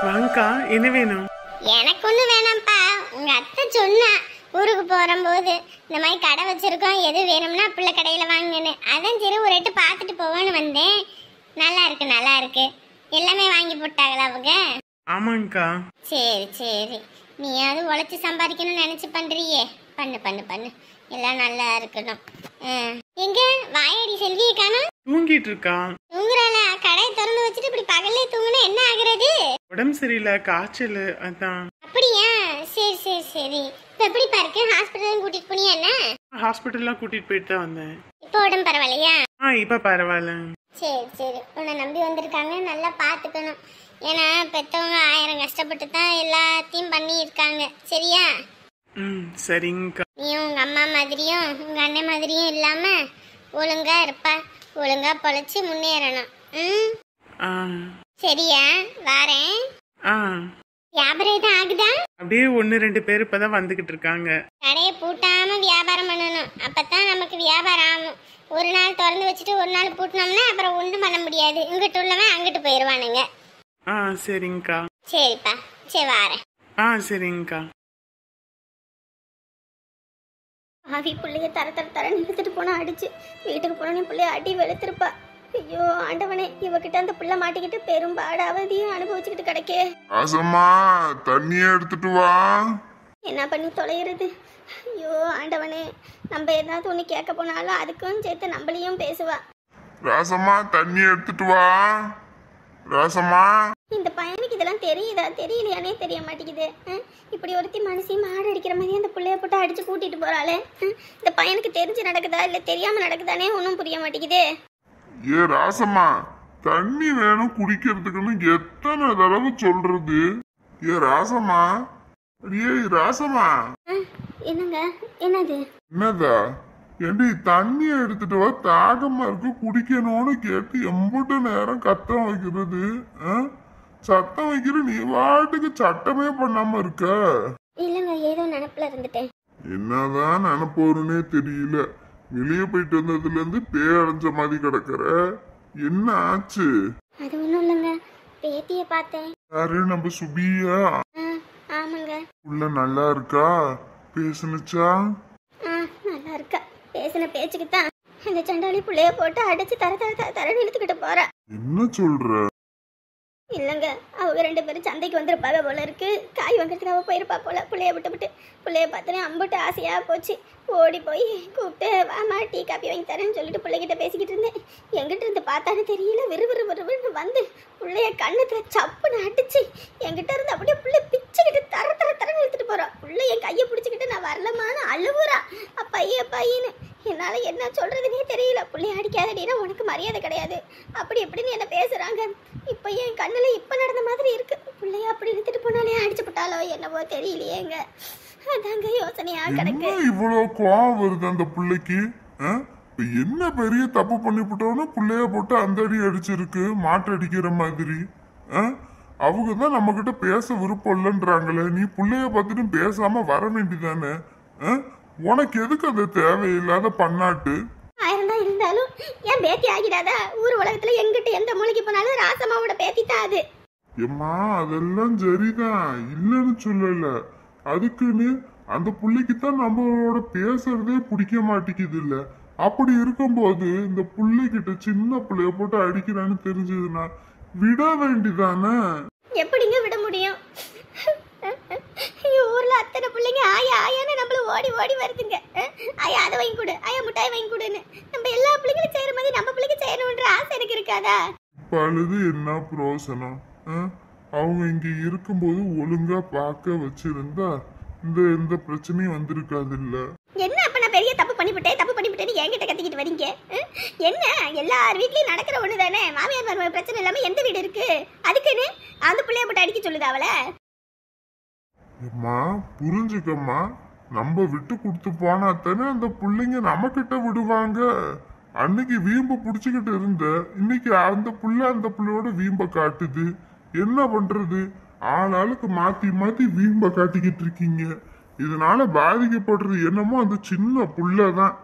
வாங்கக்கா, என்ன வேணும்? எனக்கு ஒண்ணு வேணாம்ப்பா. உங்க அத்தை சொன்னா ஊருக்கு போகும்போது இந்த மாதிரி கடை வச்சிருக்கோம், எது வேணும்னா பிள்ளை கடையில வாங்குன்னு. அதான் சரி ஒரு எட்டு பார்த்துட்டு போவோன்னு வந்தேன். நல்லா இருக்கு நல்லா இருக்கு. எல்லாமே வாங்கி போட்டாங்களா அவங்க? ஆமாங்கக்கா. சரி சரி, நீயாவது உழைச்சி சம்பாதிக்கணும்னு நினைச்சு பண்றியே, பண்ணு பண்ணு பண்ணு, எல்லாம் நல்லா இருக்கணும். எங்க வாயாடி செல்வியை காணோம்? தூங்கிட்டு இருக்கா. தூங்குறாளா? கடையை திறந்து வச்சுட்டு இப்படி பகல்லே தூங்குனா என்ன ஆகுறது? உடம்பு சரியில்லை, காய்ச்சல், அதான். அப்படியா? சரி சரி சரி. இப்ப எப்படி பாருக்கு? ஹாஸ்பிட்டல் கூட்டிட்டு போனியா என்ன? ஹாஸ்பிட்டல்லாம் கூட்டிட்டு போயிட்டு தான் வந்தேன். இப்போ உடம்பு பரவாயில்லையா? இப்ப பரவாயில்ல. சரி சரி, உன்னை நம்பி வந்திருக்காங்க, நல்லா பாத்துக்கணும். ஏன்னா பெத்தவங்க 1000 கஷ்டப்பட்டு தான் எல்லாத்தையும் பண்ணி இருக்காங்க. சரியா? சரிங்கக்கா. நீயும் உங்க அம்மா மாதிரியும் உங்க அண்ணன் மாதிரியும் இல்லாம ஒழுங்கா இருப்பா. ஒழுங்கா பொழைச்சு முன்னேறணும். சரியா? வாரேன். வியாபாரம் எதுவும் ஆகுதா? அப்படியே 1-2 பேர் இப்பதான் வந்துகிட்டு இருக்காங்க. கடையை பூட்டாம வியாபாரம் பண்ணணும், அப்பதான் நமக்கு வியாபாரம் ஆகும். ஒரு நாள் திறந்து வச்சுட்டு ஒரு நாள் பூட்டினோம்னா அப்புறம் ஒன்றும் பண்ண முடியாது. இங்கிட்டு உள்ளவன் அங்கிட்டு போயிடுவானுங்க. சரிங்கக்கா. சரிப்பா, சரி வாரேன். சரிங்கக்கா. ஆவி பிள்ளைய தர தர தர நிறுத்திட்டு போனா அடிச்சு வீட்டுக்கு போனோன்னே பிள்ளைய அடி வெளுத்திருப்பா. ஐயோ ஆண்டவனே, இவகிட்ட அந்த பிள்ளை மாட்டிக்கிட்டு பெரும்பாடு அவதியும் அனுபவிச்சுக்கிட்டு கிடைக்கே. ஆசம்மா, தண்ணியை எடுத்துட்டு வா. என்ன பண்ணி தொலைகிறது? ஐயோ ஆண்டவனே, நம்ம ஏதாவது ஒன்று கேட்க போனாலும் அதுக்கும் சேர்த்து நம்மளையும் பேசுவா. ராசம்மா, தண்ணி எடுத்துட்டு வா. ராசம்மா, இந்த பையனுக்கு இதெல்லாம் தெரியுதா தெரியலையானே தெரிய மாட்டேங்குது. இப்படி ஒருத்தி மனசை மாடு அடிக்கிற மாதிரி அந்த பிள்ளைய போட்டு அடிச்சு கூட்டிட்டு போறாளே. இந்த பையனுக்கு தெரிஞ்சு நடக்குதா இல்ல தெரியாம நடக்குதானே ஒன்றும் புரிய மாட்டேங்குது. ஏ ராசம்மா, தண்ணி வேணும் குடிக்கிறதுக்குன்னு எத்தனை தடவை சொல்றது? ஏ ராசம்மா, ஏ ராசம்மா. என்னங்க, என்னது? என்னதா? ஏண்டி தண்ணி எடுத்துட்டு வா, தாகமா இருக்கு, குடிக்கணும்னு கேட்டு எம்புட்டு நேரம் கத்தம் வைக்கிறது? சத்தம் வைக்கிற நீ வாட்டுக்கு சட்டமே பண்ணாம இருக்க. இல்லங்க, ஏதோ நினப்புல இருந்துட்டேன். என்னதான் நினைப்போருன்னே தெரியல. வெளியே போயிட்டு வந்ததுல இருந்து பேரடைஞ்ச மாதிரி கிடக்குற. என்ன ஆச்சு? அது ஒண்ணும் இல்லைங்க, பேத்திய பார்த்தேன். யாரு? நம்ம சுபியா? ஆமாங்க. உள்ள நல்லா இருக்கா? பேசுனுச்சா? நல்லா இருக்கா. பேசின பேச்சுக்கு தான் இந்த சண்டாளி பிள்ளைய போட்டு அடிச்சு தர தர தர தர இழுத்துக்கிட்டு போறா. என்ன சொல்ற? இல்லைங்க, அவங்க 2 பேரும் சந்தைக்கு வந்திருப்பாங்க போல இருக்கு. காய் வாங்கிறதுக்கு அவ போயிருப்பா போல. பிள்ளைய விட்டு பிள்ளைய பார்த்தோன்னே அம்புட்டு ஆசையா போச்சு. ஓடி போய் கூப்பிட்டு வாமா டீ காப்பி வாங்கி தரேன்னு சொல்லிட்டு பிள்ளைகிட்ட பேசிக்கிட்டு இருந்தேன். எங்கிட்ட இருந்து பார்த்தானு தெரியல, விறுவிறுன்னு வந்து பிள்ளைய கண்ணத்துல சப்புன்னு அடிச்சு என்கிட்ட இருந்து அப்படியே பிள்ளை பிச்சுக்கிட்டு தர தர தரன்னு இழுத்துட்டு போறா. பிள்ளை என் கையை பிடிச்சிக்கிட்டு நான் வரலமான்னு அழுவுறா. அப்பையின்னு என்னால என்ன சொல்றதுன்னே தெரியல. பிள்ளைய அடிக்காதடினா உனக்கு மரியாதை கிடையாது அப்படி எப்படின்னு என்ன பேசுறாங்க. இப்ப என் கண்ணுல இப்ப நடந்த மாதிரி இருக்கு. பிள்ளைய அப்படி இழுத்துட்டு போனாலே அடிச்சு போட்டாலோ என்னவோ தெரியலையேங்க. அதாங்க யோசனையா கிடக்கு. இவ்வளவு கோவம் வருது அந்த பிள்ளைக்கு? என்ன பெரிய தப்பு பண்ணிவிட்டோம்னா பிள்ளைய போட்டு அந்த அடி அடிச்சிருக்கு, மாட்டு அடிக்கிற மாதிரி. அவங்க தான் நம்ம கிட்ட பேச விருப்பம் இல்லைன்றாங்களே. நீ பிள்ளைய பார்த்துட்டு பேசாம வர வேண்டிதானே? உனக்கு எதுக்கு அந்த தேவையில்லாத பண்ணாட்டு? 1000 தான் இருந்தாலும் ஏன் பேத்தி ஆகிடாதா? ஊர் உலகத்துல எங்கிட்ட எந்த மூளைக்கு போனாலும் ராசமாவோட பேத்தி தான் அது. ஏம்மா, அதெல்லாம் சரிதான், இல்லைன்னு சொல்லல. அதுக்குன்னு அந்த பிள்ளைக்கு தான் நம்மளோட பேசுறதே பிடிக்க மாட்டேங்குது இல்ல. அப்படி இருக்கும்போது இந்த பிள்ளைகிட்ட சின்ன பிள்ளைய போட்டு அடிக்கிறான்னு தெரிஞ்சதுன்னா விட வேண்டிதானே? எப்படிங்க விட முடியும்? ஊர்ல அத்தனை பிள்ளைங்க ஆயா ஆயான்னு நம்மள ஓடி ஓடி வருதுங்க. ஆயா அதை வாங்கி கொடு, ஆயா மிட்டாய் வாங்கி கொடுன்னு. நம்ம எல்லா பிள்ளைங்களும் செய்யற மாதிரி நம்ம பிள்ளைங்க செய்யணும்ன்ற ஆசை எனக்கு இருக்காதா? பழுது என்ன பிரோசனம்? அவங்க இங்க இருக்கும்போது ஒழுங்கா பார்க்க வச்சிருந்தா இந்த பிரச்சனையும் வந்திருக்காது இல்ல. என்ன அப்ப நான் பெரிய தப்பு பண்ணிவிட்டேன்னு என்கிட்ட கத்திக்கிட்டு வரீங்க? என்ன எல்லார் வீட்லயும் நடக்கிற ஒண்ணு தானே. மாமியார் மருமக பிரச்சனை இல்லாம எந்த வீடு இருக்கு? அதுக்குன்னு அந்த பிள்ளைய போட்டு அடிக்க சொல்லுது அவள. அம்மா புரிஞ்சுக்கம்மா, நம்ம விட்டு கொடுத்து போனா தானே அந்த பிள்ளைங்க நம்ம கிட்ட விடுவாங்க. அன்னைக்கு வீம்ப புடிச்சுக்கிட்டு இருந்த, இன்னைக்கு அந்த பிள்ளையோட வீம்ப காட்டுது. என்ன பண்றது? ஆளாளுக்கு மாத்தி மாத்தி வீம்ப காட்டிக்கிட்டு இருக்கீங்க. இதனால பாதிக்கப்படுறது என்னமோ அந்த சின்ன புள்ளதான்.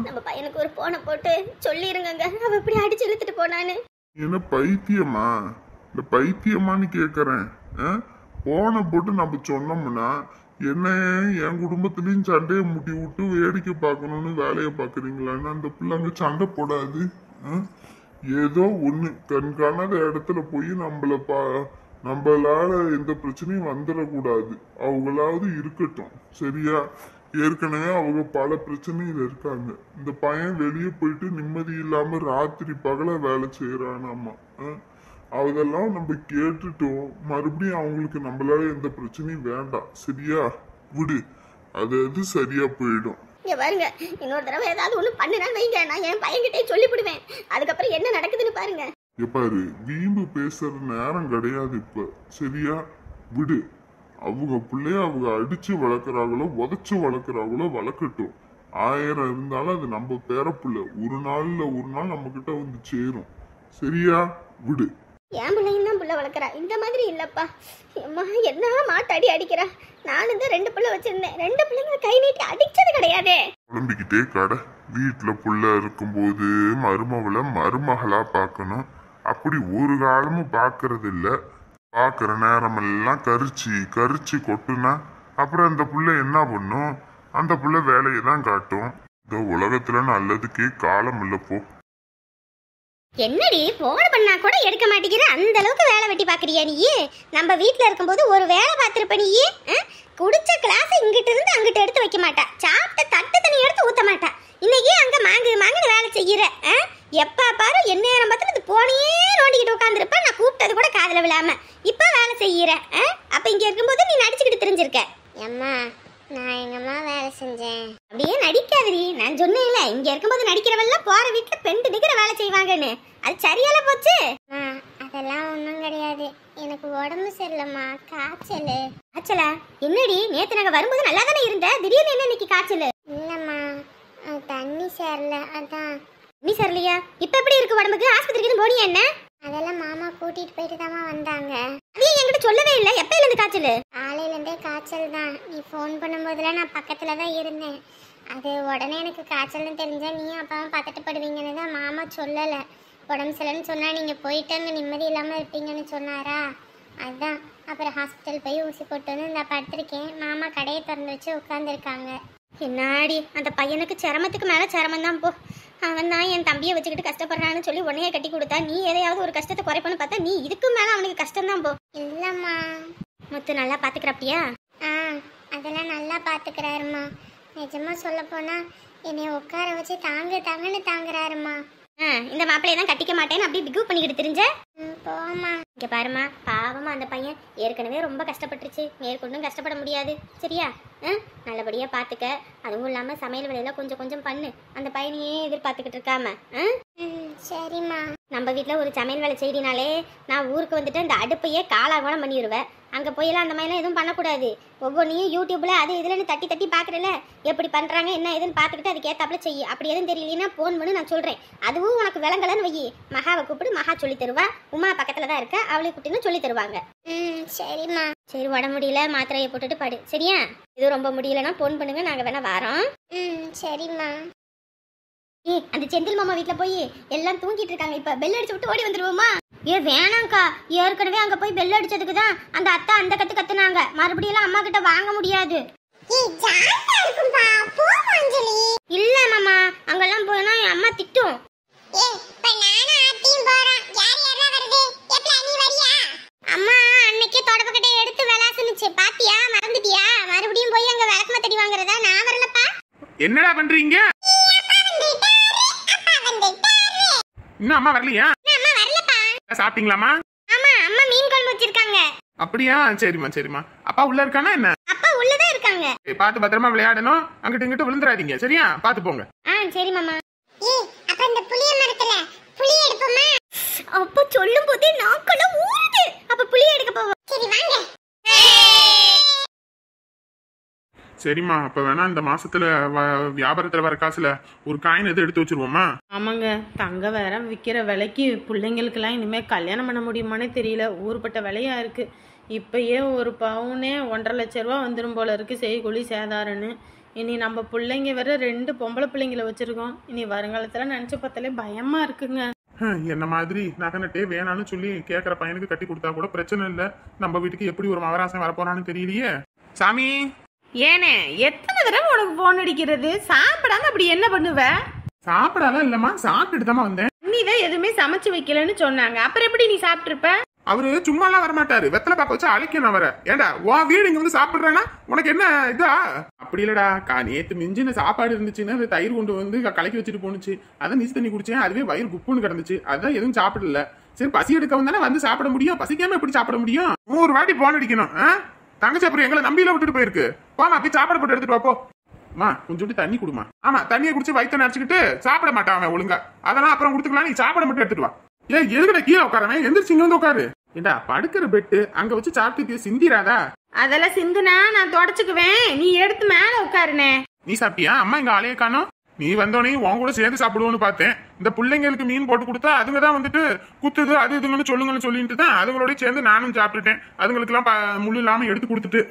நம்ம பையனுக்கு ஒரு போனை போட்டு சொல்லிருங்க, அவ இப்படி அடிச்சு இழுத்துட்டு போனான்னு. என்ன பைத்தியமா? இந்த பைத்தியமான்னு கேக்குறேன். போனை போட்டு நம்ம சொன்னோம்னா என்ன என் குடும்பத்திலயும் சண்டையை முட்டி விட்டு வேடிக்கை பார்க்கணும்னு வேலையை பார்க்குறீங்களான்னு அந்த பிள்ளை அங்க சண்டை போடாது. ஏதோ ஒண்ணு கண்காணாத இடத்துல போய் நம்மளால எந்த பிரச்சனையும் வந்துடக்கூடாது. அவங்களாவது இருக்கட்டும், சரியா? ஏற்கனவே அவங்க பல பிரச்சனையில இருக்காங்க. இந்த பையன் வெளியே போயிட்டு நிம்மதி இல்லாம ராத்திரி பகல வேலை செய்யறானாமா. அதெல்லாம் நம்ம கேட்டுட்டோம். மறுபடியும் அவங்களுக்கு நம்மளால எந்த பிரச்சனையும் வேண்டாம், சரியா? விடு, அது சரியா போயிடும். இங்க பாருங்க, இன்னொரு தடவை ஏதாவது ஒண்ணு பண்ணுனா வைங்க, நான் என் பையன்கிட்டே சொல்லிவிடுவேன். அதுக்கப்புறம் என்ன நடக்குதுன்னு பாருங்க. பாரு, வீம்பு பேசுற நேரம் கிடையாது இப்ப, சரியா? விடு. அவங்க பிள்ளைய அவங்க அடிச்சு வளர்க்குறாங்களோ உதச்சு வளர்க்குறாங்களோ வளர்க்கட்டும். 1000 இருந்தாலும் அது நம்ம பேரப்புள்ள. ஒரு நாள் நம்ம கிட்ட வந்து சேரும், சரியா? விடு. என் பிள்ளையும் தான் புள்ள வளர்க்குறா, இந்த மாதிரி இல்லப்பா. அம்மா என்ன மாட்டாடி அடிக்கிறா. நானும் தான் 2 பிள்ளை வச்சிருந்தேன். 2 பிள்ளைங்க கை நீட்டி அடிச்சது கிடையாதே. குழம்பிக்கிட்டே கடை. வீட்டுல புள்ள இருக்கும்போது மருமகளை மருமகளா பார்க்கணும். அப்படி ஒரு காலமும் பாக்குறது இல்ல. பாக்குற நேரமெல்லாம் கரிச்சு கொட்டுனா அப்புறம் அந்த புள்ள என்ன பண்ணும்? அந்த புள்ள வேலையை தான் காட்டும். இந்த உலகத்துல நல்லதுக்கே காலம் இல்ல போ. என்னடி போன் பண்ணா கூட எடுக்க மாட்டேங்கிற? அந்த அளவுக்கு வேலை வெட்டி பாக்குறியா நீ? நம்ம வீட்டுல இருக்கும்போது ஒரு வேலை பார்த்திருப்ப நீ. குடிச்ச கிளாஸ் இங்கிட்ட இருந்து அங்கிட்ட எடுத்து வைக்க மாட்டா. சாப்பிட்ட தட்டு தண்ணி எடுத்து ஊத்த மாட்டா. இன்னைக்கு அங்க மாங்குன்னு வேலை செய்யற. எப்ப பாரு என்ன நேரம் பார்த்து போனையே நோண்டிக்கிட்டு உட்காந்துருப்ப. நான் கூப்பிட்டது கூட காதுல விழாம இப்ப வேலை செய்யற. அப்ப இங்க இருக்கும்போது நீ நடிச்சுக்கிட்டு தெரிஞ்சிருக்க. அம்மா, நான் எங்கம்மா வேலை செஞ்சேன். அப்படியே நடிக்காதடி. நான் சொன்னேன்ல, இங்க இருக்கும்போது நடிக்கிறவெல்லாம் போற வீட்டுல பெண்டு நிக்கிற வேலை செய்வாங்கன்னு. அது சரியால போச்சு. அதெல்லாம் ஒன்றும் கிடையாது. எனக்கு உடம்பு சரியில்லைம்மா, காய்ச்சல். காய்ச்சலா? என்னடி, நேத்து நாங்க வரும்போது நல்லா தானே இருந்த, திடீர்னு என்ன இன்னைக்கு காய்ச்சல்? இல்லைம்மா, தண்ணி சேரல, அதான். நீ சரிலையா? இப்ப எப்படி இருக்கு உடம்புக்கு? ஆஸ்பத்திரிக்கு போனியா என்ன? அதெல்லாம் மாமா கூட்டிட்டு போயிட்டு தாமா வந்தாங்க. நீ என்கிட்ட சொல்லவே இல்லை. எப்ப இருந்து காய்ச்சல்? காலையிலேருந்தே காய்ச்சல் தான். நீ ஃபோன் பண்ணும்போதெல்லாம் நான் பக்கத்துல தான் இருந்தேன். அது உடனே எனக்கு காய்ச்சல்னு தெரிஞ்சா நீயும் அப்பாவும் பதட்டப்படுவீங்கன்னு தான் மாமா சொல்லலை. உடம்பு சரியில்லைன்னு சொன்னா நீங்க போயிட்டு அங்கே நிம்மதி இல்லாமல் இருப்பீங்கன்னு சொன்னாரா, அதுதான். அப்புறம் ஹாஸ்பிட்டல் போய் ஊசி போட்டு வந்து இந்த படுத்திருக்கேன். மாமா கடையை திறந்து வச்சு உட்காந்துருக்காங்க. என்னாடி, அந்த பையனுக்கு சிரமத்துக்கு மேல சிரமம் தான் போ. அவன் தான் என் தம்பியை வச்சுக்கிட்டு கஷ்டப்படுறான்னு சொல்லி உன்னையே கட்டி கொடுத்தா, நீ எதையாவது ஒரு கஷ்டத்தை குறைப்பன்னு பார்த்தா நீ இதுக்கு மேல அவனுக்கு கஷ்டம் தான் போ. இல்லம்மா. மொத்தம் நல்லா பாத்துக்கிறப்பியா? அதெல்லாம் நல்லா பாத்துக்கிறாருமா. நிஜமா சொல்ல போனா என்னை உட்கார வச்சு தாங்கன்னு தாங்குறாருமா. இந்த மாப்பிள்ளையை தான் கட்டிக்க மாட்டேன்னு அப்படியே பிகு பண்ணிக்கிட்டு தெரிஞ்ச. போமா. இங்க பாருமா, பாவமா அந்த பையன் ஏற்கனவே ரொம்ப கஷ்டப்பட்டுருச்சு. மேற்கொண்டும் கஷ்டப்பட முடியாது, சரியா? நல்லபடியா பாத்துக்க. அதுவும் இல்லாம சமையல் வேலையில கொஞ்சம் பண்ணு. அந்த பையனையே எதிர்பார்த்துக்கிட்டு இருக்காம. சரிம்மா. நம்ம வீட்டில் ஒரு சமையல் வேலை செய்தினாலே நான் ஊருக்கு வந்துட்டு அந்த அடுப்பையே காலாகோணம் பண்ணிடுவேன். அங்கே போயெல்லாம் அந்த மாதிரிலாம் எதுவும் பண்ணக்கூடாது. ஒவ்வொன்றையும் யூடியூப்ல அது இதுலன்னு தட்டி பார்க்குறல, எப்படி பண்ணுறாங்க என்ன ஏதுன்னு பார்த்துக்கிட்டு அதுக்கு ஏற்றாப்புல செய்யு. அப்படி எதுவும் தெரியலன்னா ஃபோன் பண்ணி நான் சொல்கிறேன். அதுவும் உனக்கு விளங்கலன்னு வை, மகாவை கூப்பிடு, மகா சொல்லி தருவா. உமா பக்கத்தில் தான் இருக்கா, அவளை கூட்டின்னு சொல்லி தருவாங்க. சரிம்மா. சரி, உடம்பு முடியல மாத்திரையை போட்டுட்டு படு, சரியா? இது ரொம்ப முடியலன்னா ஃபோன் பண்ணுங்க, நாங்கள் வேணா வரோம். சரிம்மா. அந்த செந்தில் மாமா வீட்டுல போய் எல்லாம் தூங்கிட்டு இருக்காங்க. இப்ப பெல் அடிச்சு விட்டு ஓடி வந்துருவோமா? வேணாங்க்கா, ஏற்கனவே அங்க போய் பெல் அடிச்சதுக்கு தான் அந்த அத்தை அந்த கத்துனாங்க. மறுபடியும் எல்லாம் அம்மா கிட்ட வாங்க முடியாது. இல்ல மாமா, அங்கெல்லாம் போனா என் அம்மா திட்டும். அம்மா அன்னைக்கே தொடப்பக்கட்டை எடுத்து விளாசுனுச்சு, பாத்தியா? மறந்துட்டியா? மறுபடியும் போய் அங்க விளக்கமா தடி வாங்குறதா? நான் வரலப்பா. என்னடா பண்றீங்க? இன்னும் அம்மா வரலையா? அம்மா வரலப்பா. சாப்பிட்டீங்களாமா? ஆமா, அம்மா மீன் குழம்பு வச்சிருக்காங்க. அப்படியா? சரிம்மா. அப்பா உள்ள இருக்கானா என்ன? அப்பா உள்ளதான் இருக்காங்க. பாத்து பத்திரமா விளையாடணும். அங்கிட்டு இங்கிட்டு விழுந்துடாதீங்க, சரியா? பாத்து போங்க. சரி மாமா. அப்ப இந்த புளிய மரத்துல புளி எடுப்போமா? அப்ப சொல்லும் போதே நாக்குல ஊறுது. அப்ப புளி எடுக்க போவோம். சரி வாங்க. சரிம்மா, அப்ப வேணா இந்த மாசத்துல வியாபாரத்துல வர காசுல ஒரு காயின் எது எடுத்து வச்சிருவோமா? ஆமாங்க, தங்க வேற விற்கிற விலைக்கு பிள்ளைங்களுக்கெல்லாம் இனிமேல் கல்யாணம் பண்ண முடியுமானே தெரியல. ஊருப்பட்ட விலையா இருக்கு. இப்பயே ஒரு பவுனே 1.5 லட்ச ரூபா வந்துடும் போல இருக்கு, செய்கூலி சேதாரன்னு. இனி நம்ம பிள்ளைங்க வேற 2 பொம்பளை பிள்ளைங்கள வச்சிருக்கோம். இனி வருங்காலத்துல நினைச்சு பார்த்தாலே பயமா இருக்குங்க. என்ன மாதிரி நகை நட்டே வேணான்னு சொல்லி கேட்குற பையனுக்கு கட்டி கொடுத்தா கூட பிரச்சனை இல்லை. நம்ம வீட்டுக்கு எப்படி ஒரு மகராசன் வரப்போறான்னு தெரியலையே. சாமி ஏனே எத்தனை தடவை உனக்கு போன் அடிக்கிறது? சாப்பிடாம அப்படி என்ன பண்ணுவ? சாப்பிடாலாம் இல்லம்மா, சாப்பிட்டுட்டு தாமா வந்தேன். நீ தான் எதுவுமே சமைச்சு வைக்கலன்னு சொன்னாங்க, அப்புறம் எப்படி நீ சாப்பிட்டுருப்ப? அவரு சும்மாலாம் வரமாட்டாரு, வெத்தலை பாக்க வச்சு அழைக்கணும் அவரை. ஏண்டா உன் வீடு இங்க வந்து சாப்பிடுறேன்னா உனக்கு என்ன இதா? அப்படி இல்லடா, நேத்து மிஞ்சின சாப்பாடு இருந்துச்சுன்னு அது தயிர் கொண்டு வந்து கலக்கி வச்சுட்டு போனுச்சு. அதான் நீச்சு தண்ணி குடிச்சேன், அதுவே வயிறு குப்புன்னு கிடந்துச்சு. அதான் எதுவும் சாப்பிடல. சரி பசி எடுக்க வந்தானே வந்து சாப்பிட முடியும், பசிக்காம எப்படி சாப்பிட முடியும்? 100 வாட்டி போன் அடிக்கணும். தங்கச்சி அப்புறம் எங்களை நம்பியில விட்டுட்டு போயிருக்கு. போமா போய் சாப்பாடு போட்டு எடுத்துட்டு வாப்போ. மா கொஞ்சோண்டு தண்ணி குடுமா. ஆமா தண்ணியை குடிச்சு வயிற்ற நினைச்சுக்கிட்டு சாப்பிட மாட்டான் அவன் ஒழுங்கா. அதெல்லாம் அப்புறம் கொடுத்துக்கலாம், நீ சாப்பிட மட்டும் எடுத்துட்டு வா. ஏன் எதுக்கிட்ட கீழே உட்காரவன்? எந்திரிச்சு இங்க வந்து உட்காரு. ஏண்டா படுக்கிற பெட்டு அங்க வச்சு சாப்பிட்டு சிந்திராதா? அதெல்லாம் சிந்துனா நான் தொடச்சுக்குவேன், நீ எடுத்து மேல உட்காருனே. நீ சாப்பிட்டியா? அம்மா இங்க ஆளையே காணோம். நீ வந்தோடனே உன் கூட சேர்ந்து சாப்பிடுவோன்னு பார்த்தேன். இந்த பிள்ளைங்களுக்கு மீன் போட்டு கொடுத்தா அதுங்க தான் வந்துட்டு குத்துது அது இதுங்கன்னு சொல்லுங்கன்னு சொல்லிட்டு தான் அதுங்களோட சேர்ந்து நானும் சாப்பிட்டுட்டேன். அதுங்களுக்கு எல்லாம் முள்ளு இல்லாம எடுத்து கொடுத்துட்டு.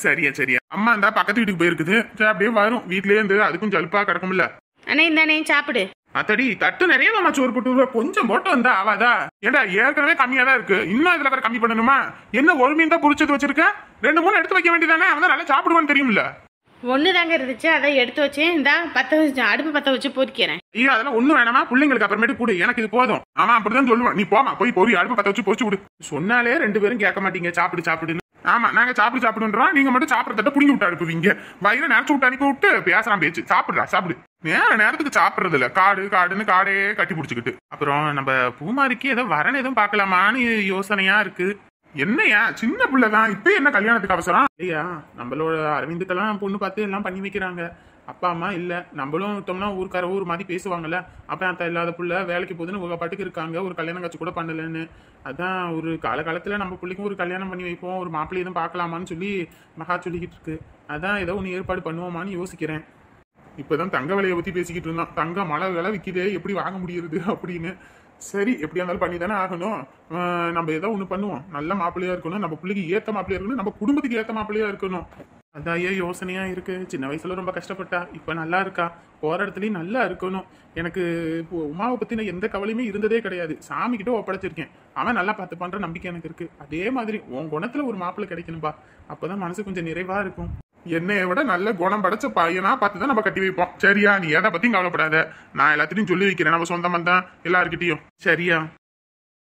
சரியா சரியா. அம்மா இருந்தா பக்கத்து வீட்டுக்கு போயிருக்குது. சரி அப்படியே வரும், வீட்லயே இருந்து அதுக்கும் ஜலுப்பா கிடக்கும்ல. அண்ணே இந்தானே சாப்பிடு. அத்தடி தட்டு நிறைய மாமா சோறு போட்டு கொஞ்சம் போட்டு வந்தா ஆவாதா? ஏண்டா ஏற்கனவே கம்மியா தான் இருக்கு, இன்னும் இதுல வேற கம்மி பண்ணணுமா? என்ன ஒரு மீன் தான் புடிச்சது வச்சிருக்க? 2-3 எடுத்து வைக்க வேண்டியதானே? அவன் நல்லா சாப்பிடுவான்னு தெரியும்ல. ஒண்ணு தாங்க இருந்துச்சு, அதை எடுத்து வச்சேன். இந்தா அடுப்பு பத்த வச்சு பொரிக்கிறேன். ஐயோ அதெல்லாம் ஒண்ணு வேணாமா, பிள்ளைங்களுக்கு அப்புறமேட்டு கூட எனக்கு இது போதும். ஆமா அப்படிதான் சொல்லுவான். நீ போமா போய் பொறி அடுப்பு பத்த வச்சு பொரிச்சு விடு. சொன்னாலே 2 பேரும் கேட்க மாட்டீங்க சாப்பிடு சாப்பிடுன்னு. ஆமா நாங்க சாப்பிடுன்றோம், நீங்க மட்டும் சாப்பிடறத புடிங்கி விட்டு அனுப்புவீங்க. வயிறு நினைச்சு விட்டு அனுப்பி விட்டு பேசலாம் பேச்சு. சாப்பிடுறா சாப்பிடு. நேரத்துக்கு சாப்பிடுறது இல்ல, காடுன்னு காடே கட்டி பிடிச்சிக்கிட்டு. அப்புறம் நம்ம பூமாரிக்கு ஏதோ வரணும் எதுவும் பாக்கலாமான்னு யோசனையா இருக்கு. என்னையா சின்ன பிள்ளைதான், இப்ப என்ன கல்யாணத்துக்கு அவசரம் இல்லையா? நம்மளோட அரவிந்துக்கெல்லாம் பொண்ணு பார்த்து எல்லாம் பண்ணி வைக்கிறாங்க. அப்பா அம்மா இல்ல, நம்மளும் விட்டோம்னா ஊருக்கார ஊர் மாதிரி பேசுவாங்கல்ல. அப்பா அத்தா இல்லாத புள்ள வேலைக்கு போகுதுன்னு ஒரு பாட்டுக்கு இருக்காங்க, ஒரு கல்யாணம் காட்சி கூட பண்ணலன்னு. அதான் ஒரு காலகாலத்துல நம்ம பிள்ளைக்கும் ஒரு கல்யாணம் பண்ணி வைப்போம், ஒரு மாப்பிள்ளை எதுவும் பார்க்கலாமான்னு சொல்லி மகா சொல்லிக்கிட்டு இருக்கு. அதான் ஏதோ ஒன்று ஏற்பாடு பண்ணுவோமான்னு யோசிக்கிறேன். இப்பதான் தங்க விலையை பத்தி பேசிக்கிட்டு இருந்தோம். தங்க மழை விலை விற்கிதே, எப்படி வாங்க முடியுது அப்படின்னு. சரி எப்படியா இருந்தாலும் பண்ணி தானே ஆகணும். நம்ம ஏதோ ஒண்ணு பண்ணுவோம், நல்ல மாப்பிள்ளையா இருக்கணும், நம்ம பிள்ளைக்கு ஏத்த மாப்பிள்ளையா இருக்கணும், நம்ம குடும்பத்துக்கு ஏத்த மாப்பிள்ளையா இருக்கணும். அதான் யோசனையா இருக்கு. சின்ன வயசுல ரொம்ப கஷ்டப்பட்டா, இப்ப நல்லா இருக்கா, போற இடத்துலயும் நல்லா இருக்கணும். எனக்கு இப்போ உமாவை பத்தின எந்த கவலையுமே இருந்ததே கிடையாது. சாமி கிட்ட ஒப்படைச்சிருக்கேன், அவன் நல்லா பார்த்து பண்ற நம்பிக்கை எனக்கு இருக்கு. அதே மாதிரி உன் குணத்துல ஒரு மாப்பிள்ளை கிடைக்கணும்பா, அப்பதான் மனசு கொஞ்சம் நிறைவா இருக்கும். என்னைய விட நல்ல குணம் படைச்ச பையனா பார்த்துதான் நம்ம கட்டி வைப்போம். சரியா? நீ எதை பத்தியும் கவலைப்படாத, நான் எல்லாத்தையும் சொல்லி வைக்கிறேன் நம்ம சொந்த பந்தம் எல்லாருக்கிட்டையும். சரியா?